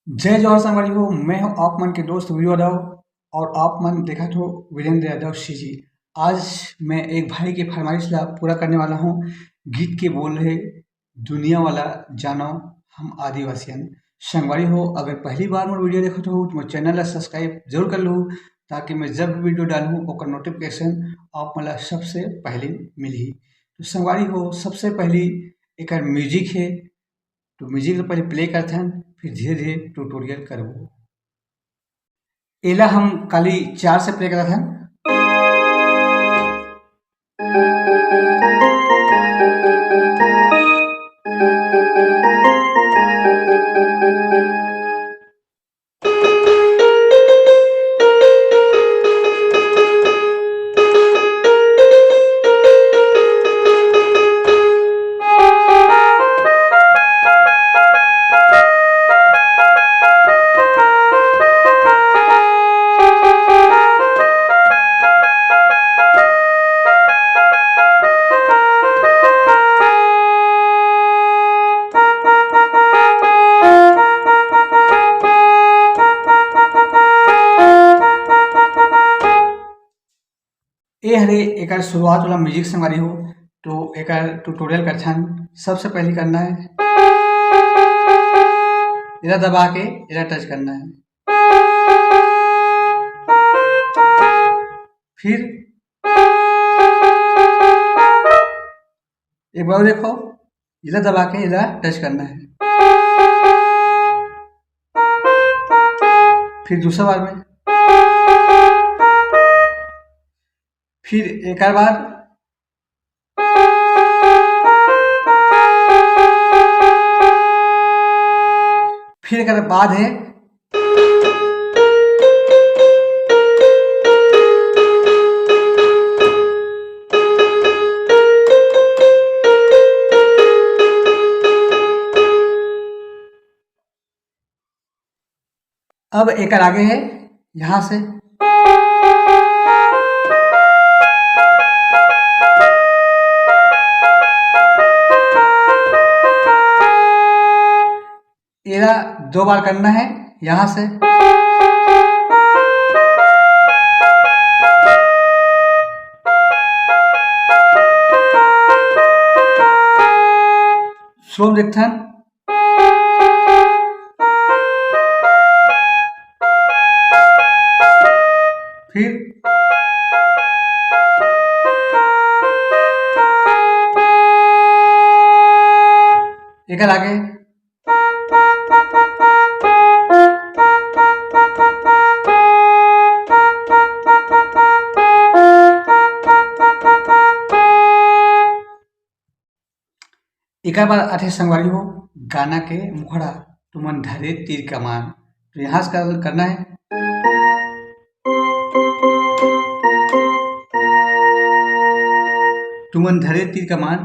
जय जवाहर संगवारी हो। मैं हूं आप मन के दोस्त वीरू यादव और आप मन देखा तो वीरेंद्र यादव जी। आज मैं एक भाई की फरमाइश ला पूरा करने वाला हूं। गीत के बोल रहे दुनिया वाला जानो हम आदिवासियन संगवारी हो। अगर पहली बार मोर वीडियो देखत हो तो मोर चैनल ला सब्सक्राइब जरूर कर लो, ताकि मैं जब भी वीडियो डालूं ओकर नोटिफिकेशन आप मला सबसे पहले मिली। तो संगवारी हो, सबसे पहली एक म्यूजिक है, तो म्यूजिक पहले प्ले करथन, फिर धीरे धीरे ट्यूटोरियल करबो। एला हम खाली 4 से प्ले करथन। ए हरे एकर शुरुआत वाला म्यूजिक संगवारी हो, तो एकर ट्यूटोरियल करथन। सबसे पहले करना है, इधर दबा के इधर टच करना है। फिर एक बार देखो, इधर दबा के इधर टच करना है। फिर दूसरा बार में, फिर एक बार, फिर एक बाद है अब एक आगे है यहां से एरा 2 बार करना है यहां से। स्लो देखथन, फिर एक आगे, एक बार आठे संगवारी हो गाना के मुखड़ा तुमन धरे तीर कमान। तो यहाँ से करना है, तुमन धरे तीर कमान।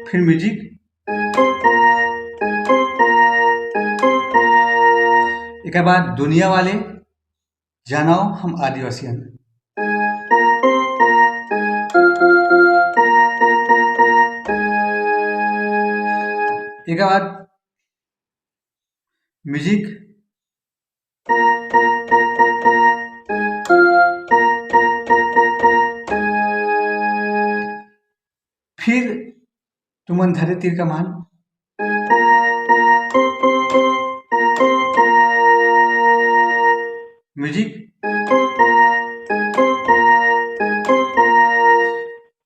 फिर म्यूजिक, एक बाद दुनिया वाले जानो हम आदिवासियन। एक बाद म्यूजिक, फिर तुमन धरे तीर कमान। म्यूजिक,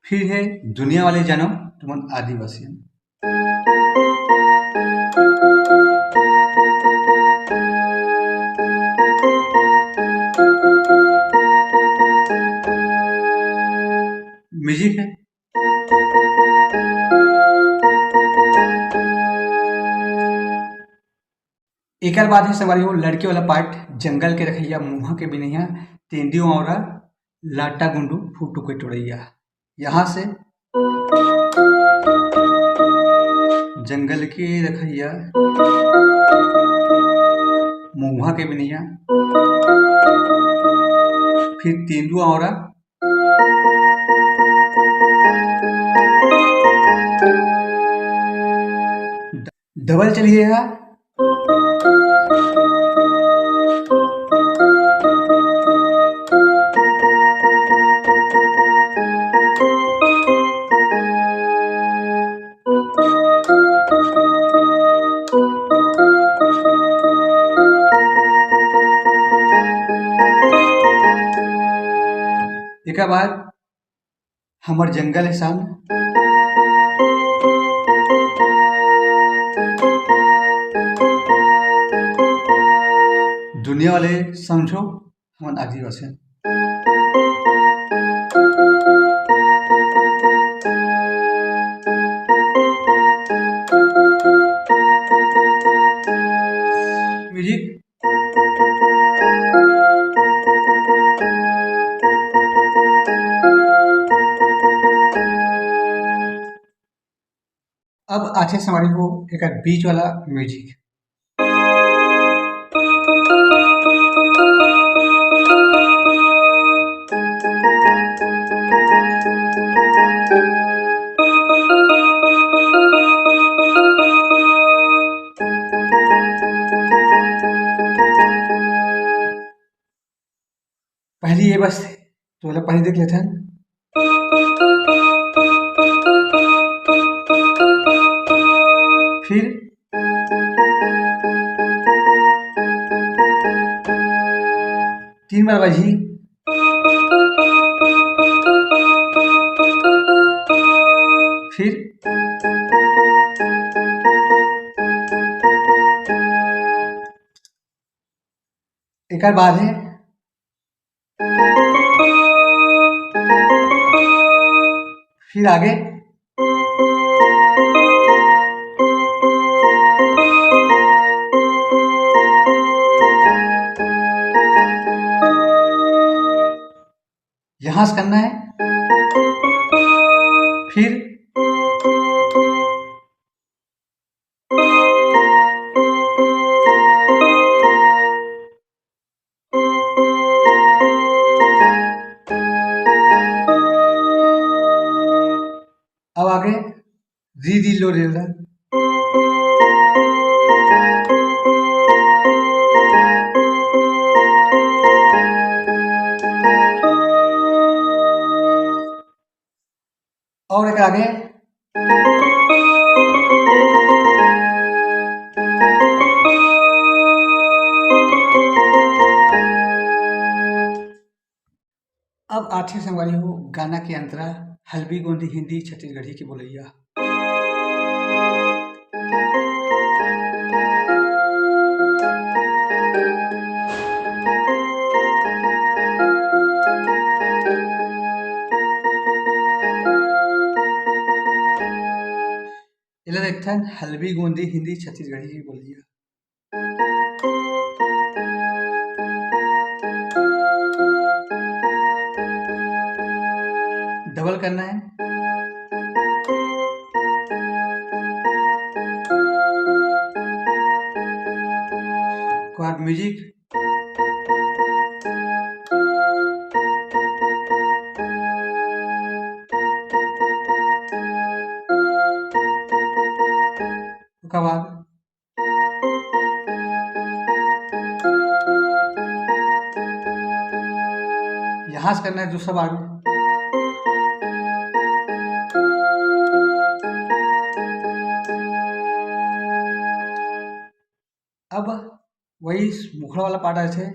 फिर है दुनिया वाले जानो तुमन आदिवासियन। म्यूजिक है, एक बाद है संगवारी हो लड़के वाला पार्ट। जंगल के रखैया मुहा के बिनैया, तेंदियो और लाटा गुंडू फूटू के टोरैया। यहाँ से जंगल के रखैया मुहा के बिनैया, फिर तेंदुआ और डबल चलिएगा। एक बाद हमर जंगल है सन, दुनिया वाले समझो हमन आदिवासी। म्यूजिक। अब आते हैं हमारे को एक बीच वाला म्यूजिक। पहली ये बस तो मतलब पहले देख लेते हैं। फिर तीन बार बजी। फिर एक बाद है। फिर आगे यहाँ से करना है। फिर अब आगे री दी लो रेल। और एक आगे अब आठवीं संगवारी हो गाना के अंतरा हल्बी गोंदी हिंदी छत्तीसगढ़ी की बोलैया। इला देखते हैं हल्बी गोंदी हिंदी छत्तीसगढ़ी की बोलैया। डबल करना है। म्यूजिक। उसके बाद यहाँ से करना है दूसरा बार में। अब वही मुखड़ा वाला पार्ट ऐसे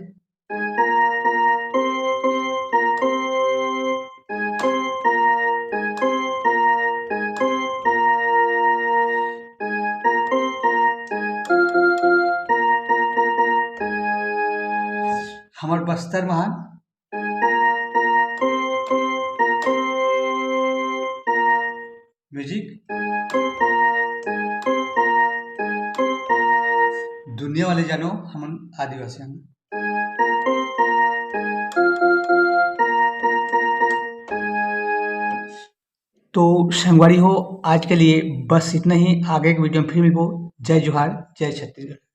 हमार बस्तर महान म्यूजिक। दुनिया वाले जानो हम आदिवासी। तो संगवारी हो आज के लिए बस इतना ही। आगे के वीडियो में फिर मिलबो। जय जोहार, जय छत्तीसगढ़।